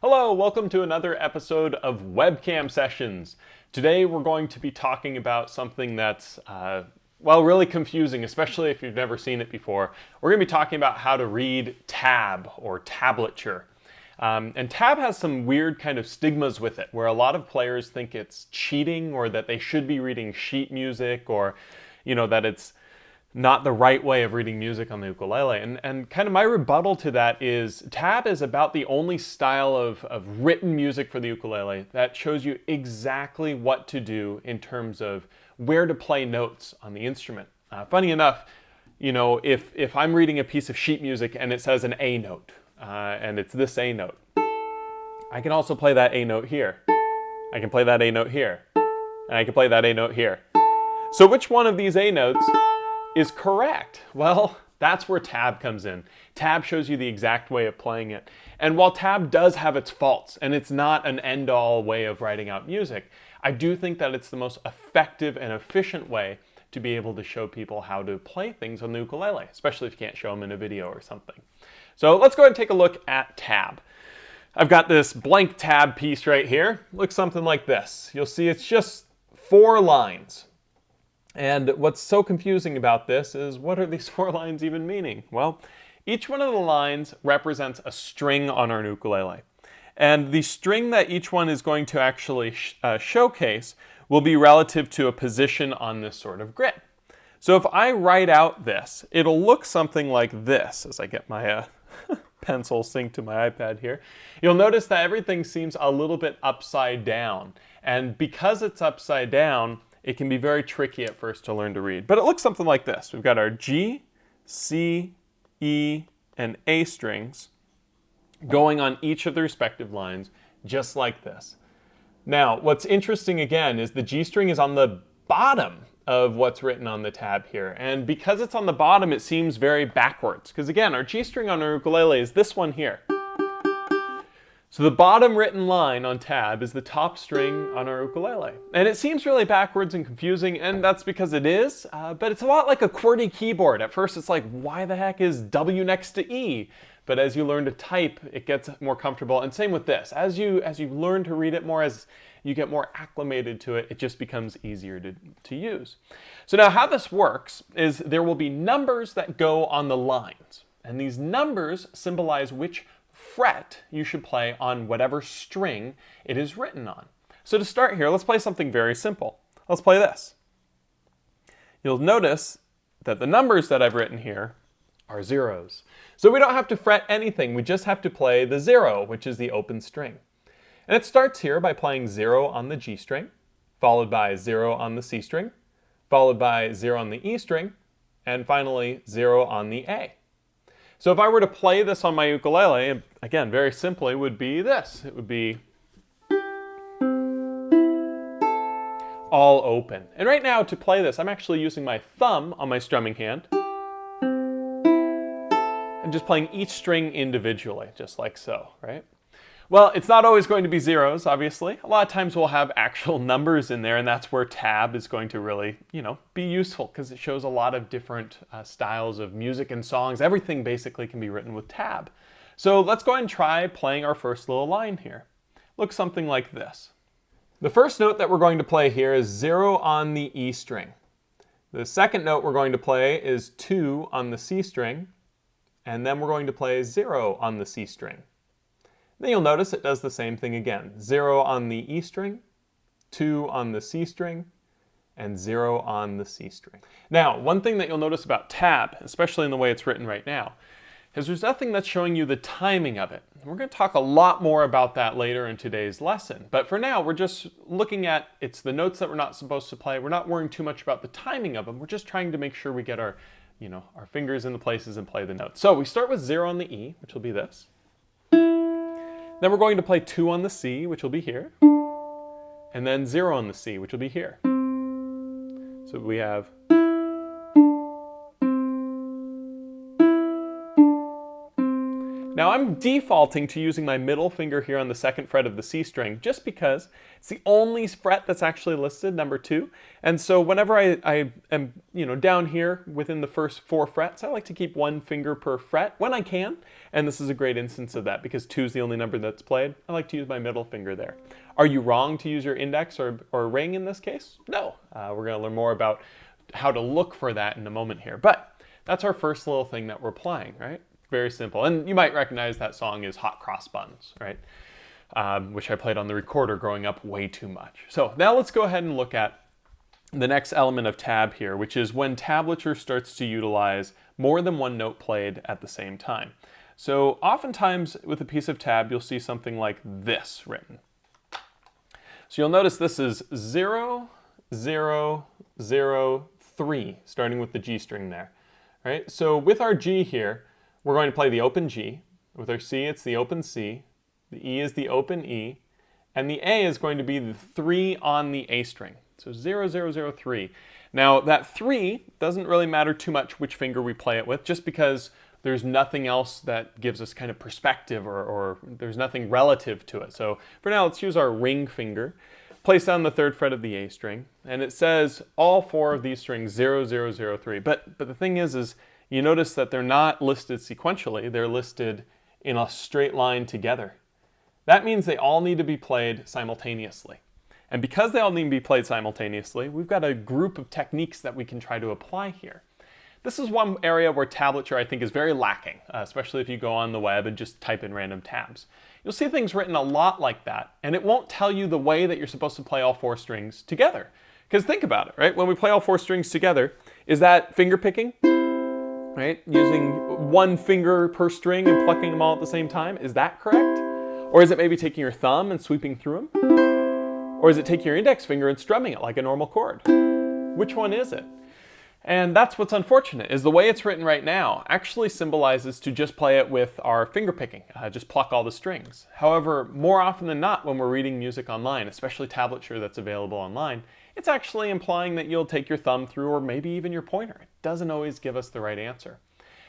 Hello, welcome to another episode of Webcam Sessions. Today we're going to be talking about something that's, really confusing, especially if you've never seen it before. We're going to be talking about how to read tab or tablature. And tab has some weird kind of stigmas with it, where a lot of players think it's cheating or that they should be reading sheet music or, that it's not the right way of reading music on the ukulele. And kind of my rebuttal to that is tab is about the only style of written music for the ukulele that shows you exactly what to do in terms of where to play notes on the instrument. Funny enough, if I'm reading a piece of sheet music and it says an A note, and it's this A note, I can also play that A note here. I can play that A note here. And I can play that A note here. So which one of these A notes is correct? Well, that's where tab comes in. Tab shows you the exact way of playing it. And while tab does have its faults, and it's not an end-all way of writing out music, I do think that it's the most effective and efficient way to be able to show people how to play things on the ukulele, especially if you can't show them in a video or something. So let's go ahead and take a look at tab. I've got this blank tab piece right here. Looks something like this. You'll see it's just 4 lines. And what's so confusing about this is, what are these 4 lines even meaning? Well, each one of the lines represents a string on our ukulele. And the string that each one is going to actually showcase will be relative to a position on this sort of grid. So if I write out this, it'll look something like this as I get my pencil synced to my iPad here. You'll notice that everything seems a little bit upside down. And because it's upside down, it can be very tricky at first to learn to read. But it looks something like this. We've got our G, C, E, and A strings going on each of the respective lines, just like this. Now, what's interesting again is the G string is on the bottom of what's written on the tab here. And because it's on the bottom, it seems very backwards. Because again, our G string on our ukulele is this one here. So the bottom written line on tab is the top string on our ukulele. And it seems really backwards and confusing, and that's because it is, but it's a lot like a QWERTY keyboard. At first it's like, why the heck is W next to E? But as you learn to type, it gets more comfortable. And same with this. As you learn to read it more, as you get more acclimated to it, it just becomes easier to use. So now how this works is there will be numbers that go on the lines. And these numbers symbolize which fret you should play on whatever string it is written on. So to start here, let's play something very simple. Let's play this. You'll notice that the numbers that I've written here are zeros. So we don't have to fret anything, we just have to play the 0, which is the open string. And it starts here by playing 0 on the G string, followed by 0 on the C string, followed by 0 on the E string, and finally 0 on the A. So if I were to play this on my ukulele, again, very simply, would be this. It would be all open. And right now, to play this, I'm actually using my thumb on my strumming hand and just playing each string individually, just like so, right? Well, it's not always going to be zeros, obviously. A lot of times we'll have actual numbers in there, and that's where tab is going to really, be useful, because it shows a lot of different styles of music and songs. Everything basically can be written with tab. So let's go ahead and try playing our first little line here. Looks something like this. The first note that we're going to play here is 0 on the E string. The second note we're going to play is 2 on the C string, and then we're going to play 0 on the C string. Then you'll notice it does the same thing again. 0 on the E string, 2 on the C string, and 0 on the C string. Now, one thing that you'll notice about tab, especially in the way it's written right now, is there's nothing that's showing you the timing of it. We're going to talk a lot more about that later in today's lesson. But for now, we're just looking at, it's the notes that we're not supposed to play. We're not worrying too much about the timing of them. We're just trying to make sure we get our fingers in the places and play the notes. So we start with 0 on the E, which will be this. Then we're going to play 2 on the C, which will be here. And then 0 on the C, which will be here. So we have. Now I'm defaulting to using my middle finger here on the 2nd fret of the C string just because it's the only fret that's actually listed, number 2. And so whenever I am down here within the first 4 frets, I like to keep 1 finger per fret when I can. And this is a great instance of that because 2 is the only number that's played. I like to use my middle finger there. Are you wrong to use your index or ring in this case? No. We're going to learn more about how to look for that in a moment here. But that's our first little thing that we're playing, right? Very simple. And you might recognize that song is Hot Cross Buns, right? Which I played on the recorder growing up way too much. So now let's go ahead and look at the next element of tab here, which is when tablature starts to utilize more than 1 note played at the same time. So oftentimes with a piece of tab, you'll see something like this written. So you'll notice this is 0, 0, 0, 3, starting with the G string there, right? So with our G here, we're going to play the open G. With our C, it's the open C. The E is the open E. And the A is going to be the 3 on the A string. So 0, 0, 0, 3. Now that 3 doesn't really matter too much which finger we play it with, just because there's nothing else that gives us kind of perspective or there's nothing relative to it. So for now, let's use our ring finger. Place down the 3rd fret of the A string. And it says all 4 of these strings 0, 0, 0, 3. But the thing is you notice that they're not listed sequentially, they're listed in a straight line together. That means they all need to be played simultaneously. And because they all need to be played simultaneously, we've got a group of techniques that we can try to apply here. This is one area where tablature, I think, is very lacking, especially if you go on the web and just type in random tabs. You'll see things written a lot like that, and it won't tell you the way that you're supposed to play all 4 strings together. Because think about it, right? When we play all 4 strings together, is that finger picking? Right? Using 1 finger per string and plucking them all at the same time. Is that correct? Or is it maybe taking your thumb and sweeping through them? Or is it taking your index finger and strumming it like a normal chord? Which one is it? And that's what's unfortunate, is the way it's written right now actually symbolizes to just play it with our finger picking, just pluck all the strings. However, more often than not when we're reading music online, especially tablature that's available online, it's actually implying that you'll take your thumb through or maybe even your pointer. It doesn't always give us the right answer.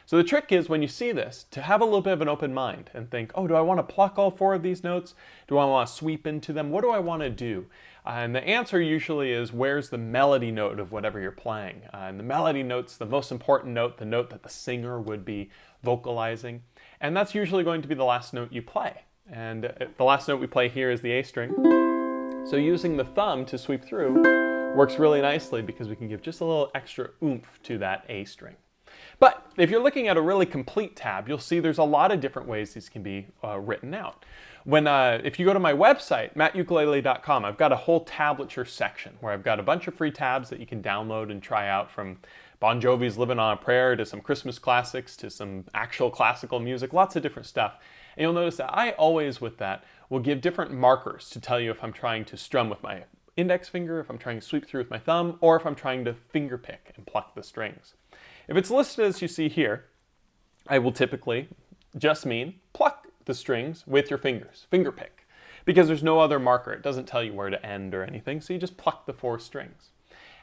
So the trick is when you see this, to have a little bit of an open mind and think, oh, do I want to pluck all 4 of these notes? Do I want to sweep into them? What do I want to do? And the answer usually is, where's the melody note of whatever you're playing? And the melody note's the most important note, the note that the singer would be vocalizing. And that's usually going to be the last note you play. And the last note we play here is the A string. So using the thumb to sweep through works really nicely because we can give just a little extra oomph to that A string. But if you're looking at a really complete tab, you'll see there's a lot of different ways these can be written out. If you go to my website, mattukulele.com, I've got a whole tablature section where I've got a bunch of free tabs that you can download and try out, from Bon Jovi's Livin' on a Prayer to some Christmas classics to some actual classical music, lots of different stuff. And you'll notice that I always, with that, will give different markers to tell you if I'm trying to strum with my index finger, if I'm trying to sweep through with my thumb, or if I'm trying to finger pick and pluck the strings. If it's listed as you see here, I will typically just mean pluck the strings with your fingers, finger pick, because there's no other marker. It doesn't tell you where to end or anything, so you just pluck the 4 strings.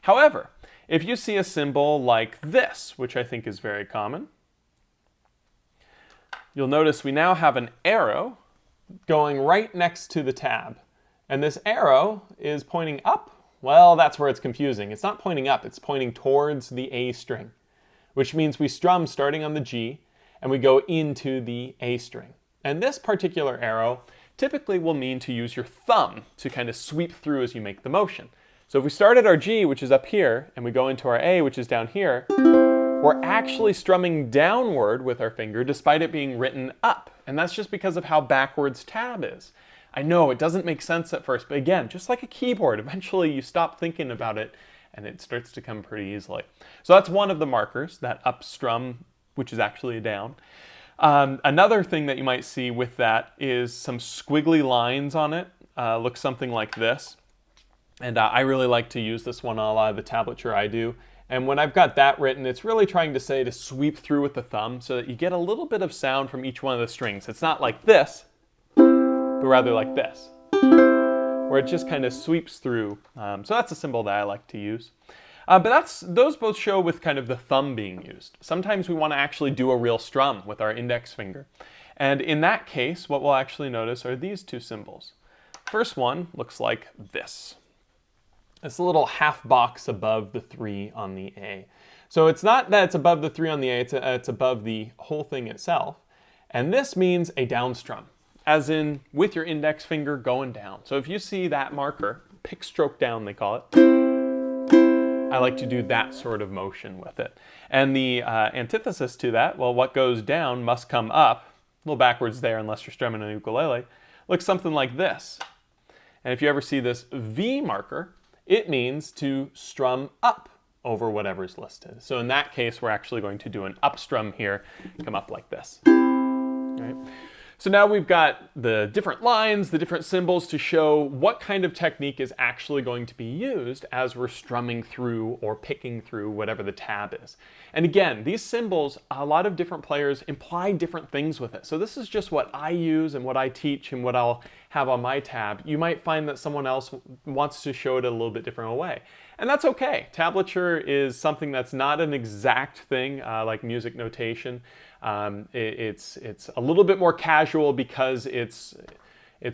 However, if you see a symbol like this, which I think is very common, you'll notice we now have an arrow going right next to the tab. And this arrow is pointing up. Well, that's where it's confusing. It's not pointing up, it's pointing towards the A string, which means we strum starting on the G and we go into the A string. And this particular arrow typically will mean to use your thumb to kind of sweep through as you make the motion. So if we start at our G, which is up here, and we go into our A, which is down here, we're actually strumming downward with our finger despite it being written up. And that's just because of how backwards tab is. I know it doesn't make sense at first, but again, just like a keyboard, eventually you stop thinking about it and it starts to come pretty easily. So that's one of the markers, that up strum, which is actually a down. Another thing that you might see with that is some squiggly lines on it. Looks something like this. And I really like to use this one on a lot of the tablature I do. And when I've got that written, it's really trying to say to sweep through with the thumb so that you get a little bit of sound from each one of the strings. It's not like this, but rather like this, where it just kind of sweeps through. So that's a symbol that I like to use. But those both show with kind of the thumb being used. Sometimes we want to actually do a real strum with our index finger. And in that case, what we'll actually notice are these two symbols. First one looks like this. It's a little half box above the 3 on the A. So it's not that it's above the 3 on the A, it's above the whole thing itself. And this means a down strum, as in with your index finger going down. So if you see that marker, pick stroke down they call it, I like to do that sort of motion with it. And the antithesis to that, well, what goes down must come up, a little backwards there unless you're strumming a ukulele, looks something like this. And if you ever see this V marker, it means to strum up over whatever's listed. So in that case, we're actually going to do an up strum here, come up like this. Right? So now we've got the different lines, the different symbols to show what kind of technique is actually going to be used as we're strumming through or picking through whatever the tab is. And again, these symbols, a lot of different players imply different things with it. So this is just what I use and what I teach and what I'll have on my tab. You might find that someone else wants to show it a little bit different way. And that's okay. Tablature is something that's not an exact thing like music notation. It's a little bit more casual because it's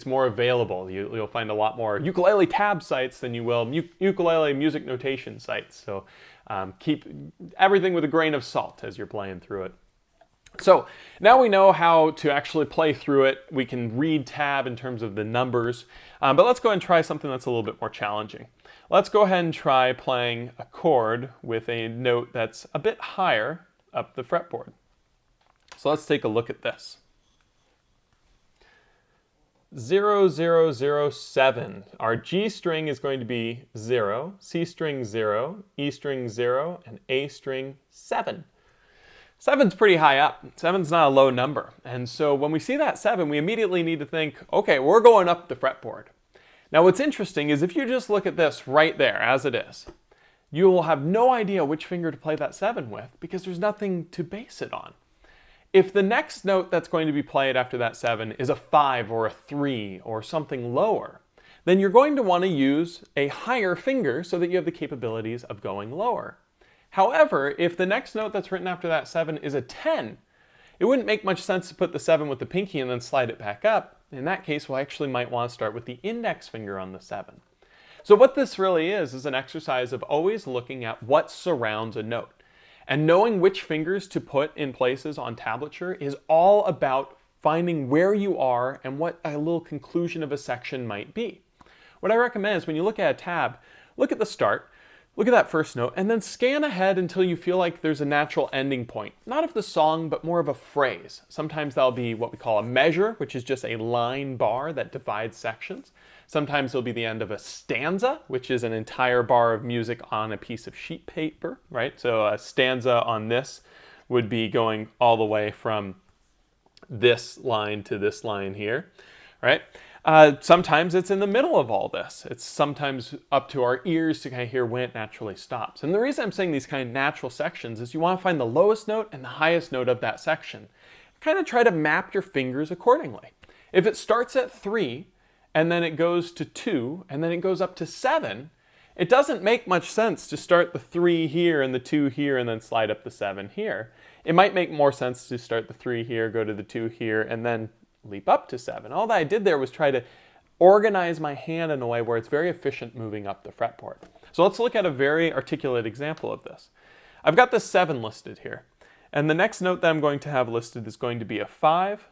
more available. You'll find a lot more ukulele tab sites than you will ukulele music notation sites. So keep everything with a grain of salt as you're playing through it. So now we know how to actually play through it. We can read tab in terms of the numbers, but let's go ahead and try something that's a little bit more challenging. Let's go ahead and try playing a chord with a note that's a bit higher up the fretboard. So let's take a look at this. 0, 0, 0, 7. Our G string is going to be 0, C string 0, E string 0, and A string 7. 7's pretty high up. 7's not a low number. And so when we see that 7, we immediately need to think, okay, we're going up the fretboard. Now what's interesting is if you just look at this right there as it is, you will have no idea which finger to play that 7 with because there's nothing to base it on. If the next note that's going to be played after that 7 is a 5 or a 3 or something lower, then you're going to want to use a higher finger so that you have the capabilities of going lower. However, if the next note that's written after that 7 is a 10, it wouldn't make much sense to put the 7 with the pinky and then slide it back up. In that case, we actually might want to start with the index finger on the 7. So what this really is an exercise of always looking at what surrounds a note. And knowing which fingers to put in places on tablature is all about finding where you are and what a little conclusion of a section might be. What I recommend is when you look at a tab, look at the start, look at that first note, and then scan ahead until you feel like there's a natural ending point. Not of the song, but more of a phrase. Sometimes that'll be what we call a measure, which is just a line bar that divides sections. Sometimes it'll be the end of a stanza, which is an entire bar of music on a piece of sheet paper, right? So a stanza on this would be going all the way from this line to this line here, right? Sometimes it's in the middle of all this. It's sometimes up to our ears to kind of hear when it naturally stops. And the reason I'm saying these kind of natural sections is you want to find the lowest note and the highest note of that section. Kind of try to map your fingers accordingly. If it starts at 3, and then it goes to 2, and then it goes up to 7, it doesn't make much sense to start the 3 here and the 2 here and then slide up the 7 here. It might make more sense to start the 3 here, go to the 2 here, and then leap up to 7. All that I did there was try to organize my hand in a way where it's very efficient moving up the fretboard. So let's look at a very articulate example of this. I've got the 7 listed here, and the next note that I'm going to have listed is going to be a 5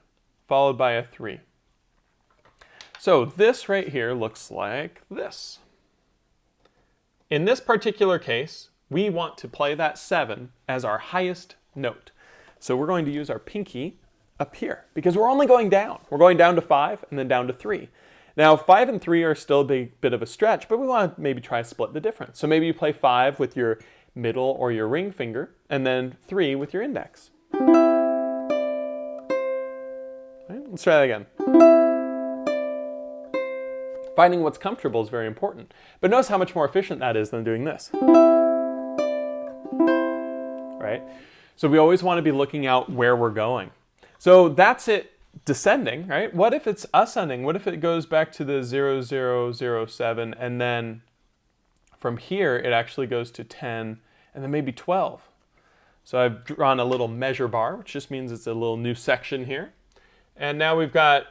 followed by a 3. So this right here looks like this. In this particular case, we want to play that 7 as our highest note. So we're going to use our pinky up here because we're only going down. We're going down to 5 and then down to 3. Now 5 and 3 are still a bit of a stretch, but we want to maybe try to split the difference. So maybe you play 5 with your middle or your ring finger and then 3 with your index. Right, let's try that again. Finding what's comfortable is very important. But notice how much more efficient that is than doing this. Right? So we always want to be looking out where we're going. So that's it descending, right? What if it's ascending? What if it goes back to the 0, 0, 0, 7, and then from here it actually goes to 10, and then maybe 12. So I've drawn a little measure bar, which just means it's a little new section here. And now we've got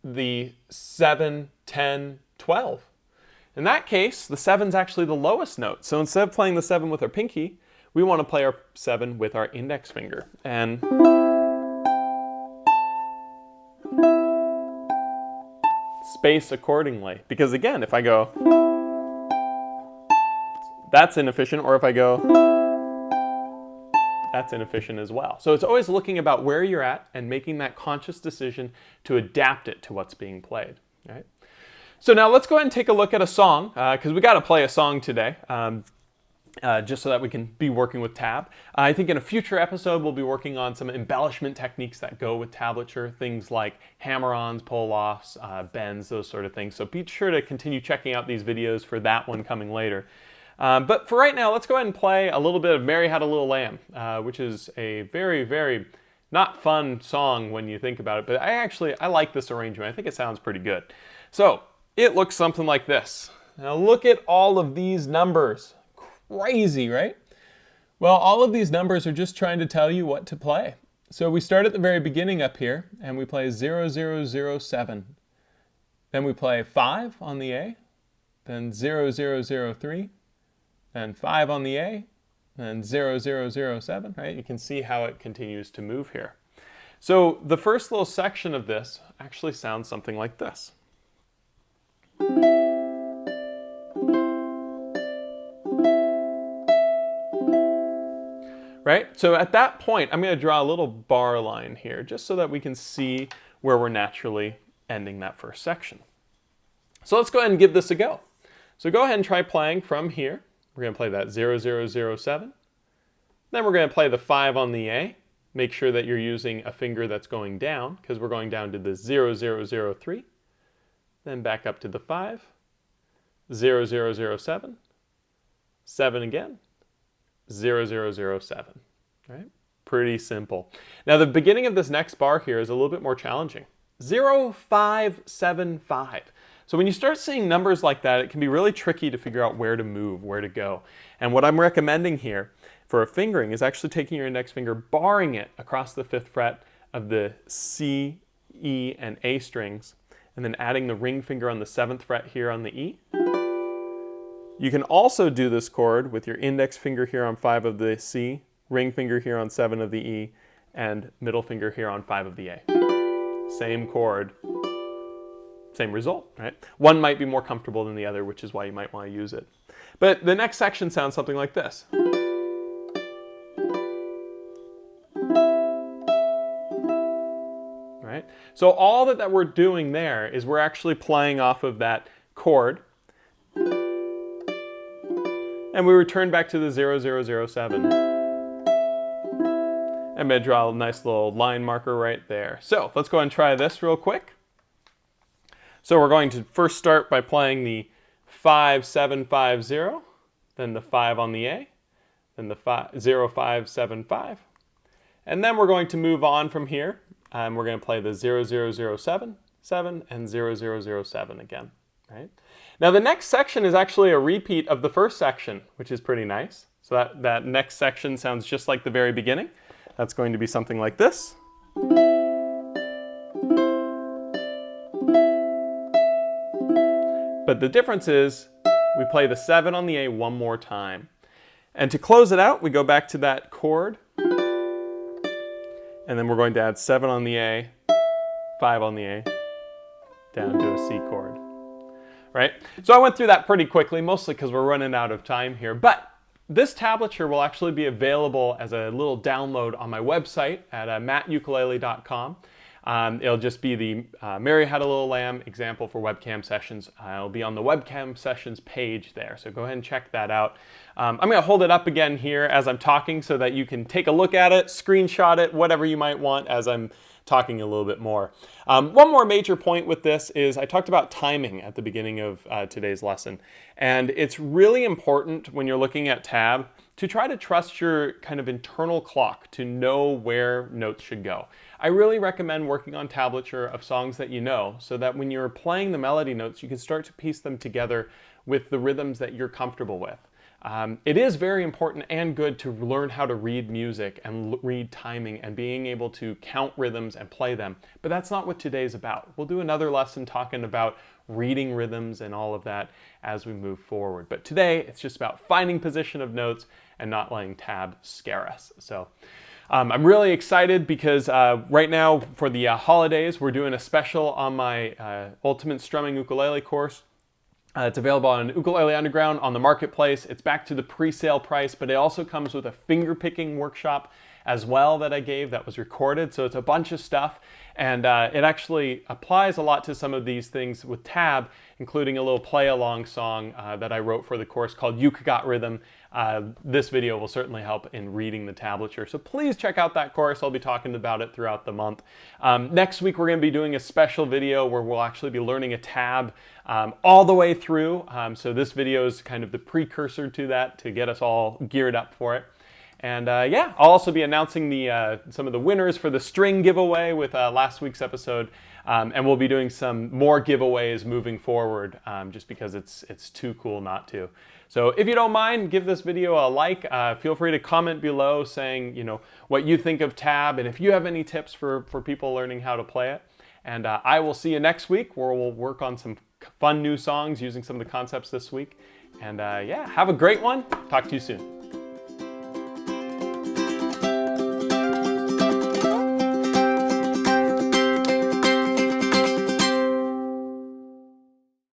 the 7, 10, 12. In that case, the 7's actually the lowest note. So instead of playing the 7 with our pinky, we want to play our 7 with our index finger. And space accordingly. Because again, if I go, that's inefficient, or if I go, that's inefficient as well. So it's always looking about where you're at and making that conscious decision to adapt it to what's being played. Right? So now let's go ahead and take a look at a song, because we got to play a song today, just so that we can be working with tab. I think in a future episode we'll be working on some embellishment techniques that go with tablature, things like hammer-ons, pull-offs, bends, those sort of things. So be sure to continue checking out these videos for that one coming later. But for right now, let's go ahead and play a little bit of Mary Had a Little Lamb, which is a very, very not fun song when you think about it, but I like this arrangement. I think it sounds pretty good. So it looks something like this. Now look at all of these numbers. Crazy, right? Well, all of these numbers are just trying to tell you what to play. So we start at the very beginning up here, and we play 0, 0, 0, 7. Then we play 5 on the A, then 0, 0, 0, 3, then 5 on the A, then 0, 0, 0, 7, right? You can see how it continues to move here. So the first little section of this actually sounds something like this. Right? So at that point, I'm going to draw a little bar line here, just so that we can see where we're naturally ending that first section. So let's go ahead and give this a go. So go ahead and try playing from here. We're going to play that 0, 0, 0, 7. Then we're going to play the 5 on the A. Make sure that you're using a finger that's going down, because we're going down to the 0, 0, 0, 3. Then back up to the 5, 0, 0, 0, 7, 7 again, 0, 0, 0, 7, right? Pretty simple. Now the beginning of this next bar here is a little bit more challenging. 0, 5, 7, 5. So when you start seeing numbers like that, it can be really tricky to figure out where to move, where to go. And what I'm recommending here for a fingering is actually taking your index finger, barring it across the 5th fret of the C, E, and A strings, and then adding the ring finger on the 7th fret here on the E. You can also do this chord with your index finger here on 5 of the C, ring finger here on 7 of the E, and middle finger here on 5 of the A. Same chord, same result, right? One might be more comfortable than the other, which is why you might want to use it. But the next section sounds something like this. Right? So all that we're doing there is we're actually playing off of that chord. And we return back to the 0, 0, 0, 7. I'm going to draw a nice little line marker right there. So let's go ahead and try this real quick. So we're going to first start by playing the 5, 7, 5, 0, then the 5 on the A, then the 0, 5, 7, 5. And then we're going to move on from here. We're going to play the 0, 0, 0, 7, 7, and 0, 0, 0, 7 again. Right? Now the next section is actually a repeat of the first section, which is pretty nice. So that next section sounds just like the very beginning. That's going to be something like this. But the difference is we play the 7 on the A one more time. And to close it out, we go back to that chord. And then we're going to add 7 on the A, 5 on the A, down to a C chord. Right? So I went through that pretty quickly, mostly because we're running out of time here. But this tablature will actually be available as a little download on my website at mattukulele.com. It'll just be the Mary Had a Little Lamb example for webcam sessions. It'll be on the webcam sessions page there, so go ahead and check that out. I'm going to hold it up again here as I'm talking so that you can take a look at it, screenshot it, whatever you might want as I'm talking a little bit more. One more major point with this is I talked about timing at the beginning of today's lesson, and it's really important when you're looking at tab to try to trust your kind of internal clock to know where notes should go. I really recommend working on tablature of songs that you know so that when you're playing the melody notes, you can start to piece them together with the rhythms that you're comfortable with. it is very important and good to learn how to read music and read timing and being able to count rhythms and play them. But that's not what today's about. We'll do another lesson talking about reading rhythms and all of that as we move forward. But today it's just about finding position of notes and not letting tab scare us. So I'm really excited because right now for the holidays, we're doing a special on my Ultimate Strumming Ukulele course. It's available on Ukulele Underground on the marketplace. It's back to the pre-sale price, but it also comes with a finger picking workshop as well that I gave that was recorded. So it's a bunch of stuff, and it actually applies a lot to some of these things with tab, including a little play along song that I wrote for the course called Uke Got Rhythm. This video will certainly help in reading the tablature. So please check out that course. I'll be talking about it throughout the month. Next week, we're going to be doing a special video where we'll actually be learning a tab all the way through. So this video is kind of the precursor to that to get us all geared up for it. And yeah, I'll also be announcing some of the winners for the string giveaway with last week's episode. And we'll be doing some more giveaways moving forward just because it's too cool not to. So if you don't mind, give this video a like. Feel free to comment below saying, you know, what you think of tab and if you have any tips for people learning how to play it. And I will see you next week where we'll work on some fun new songs using some of the concepts this week. And yeah, have a great one. Talk to you soon.